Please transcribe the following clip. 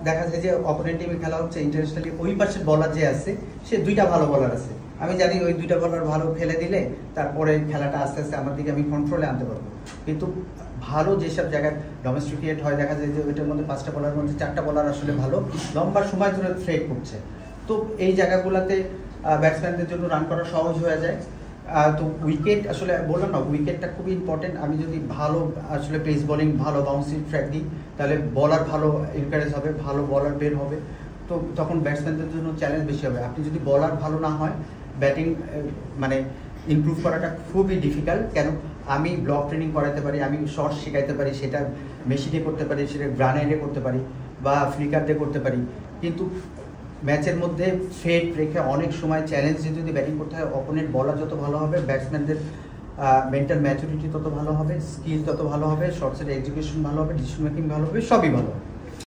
দেখা যায় যে অপোনেন্ট টিমে খেলা হচ্ছে ইন্টারন্যাশনালি, ওই পাশের বলার যে আছে সে 2টা ভালো বলার আছে, আমি জানি ওই 2টা বলার ভালো ফেলে দিলে তারপরে খেলাটা আস্তে আস্তে আমার দিকে আমি কন্ট্রোলে আনতে পারবো। কিন্তু ভালো যেসব জায়গায় ডোমেস্টিক ক্রিকেট হয় দেখা যায় যে ওইটার মধ্যে 5টা বলার মধ্যে 4টা বলার আসলে ভালো, লম্বা সময় ধরে থ্রেট করছে, তো এই জায়গাগুলোতে ব্যাটসম্যানদের জন্য রান করা সহজ হয়ে যায়। তো উইকেট আসলে বললাম না, উইকেটটা খুবই ইম্পর্টেন্ট। আমি যদি ভালো আসলে পেস বোলিং ভালো বাউন্সি ট্র্যাক দিই তাহলে বলার ভালো এনকারেজ হবে, ভালো বলার বের হবে, তো তখন ব্যাটসম্যানদের জন্য চ্যালেঞ্জ বেশি হবে। আপনি যদি বলার ভালো না হয় ব্যাটিং মানে ইমপ্রুভ করাটা খুবই ডিফিকাল্ট। কেন, আমি ব্লক ট্রেনিং করাতে পারি, আমি শর্ট শেখাতে পারি, সেটা মেশিনে করতে পারি, সেটা গ্রানাইডে করতে পারি বা ফ্লিকার দিয়ে করতে পারি, কিন্তু ম্যাচের মধ্যে ফেট রেখে অনেক সময় চ্যালেঞ্জে যদি ব্যাটিং করতে হয়, অপোনেন্ট বলার যত ভালো হবে ব্যাটসম্যানদের মেন্টাল ম্যাচুরিটি তত ভালো হবে, স্কিল তত ভালো হবে, শর্টসের এক্সিকিউশন ভালো হবে, ডিসিশন মেকিং ভালো হবে, সবই ভালো হবে।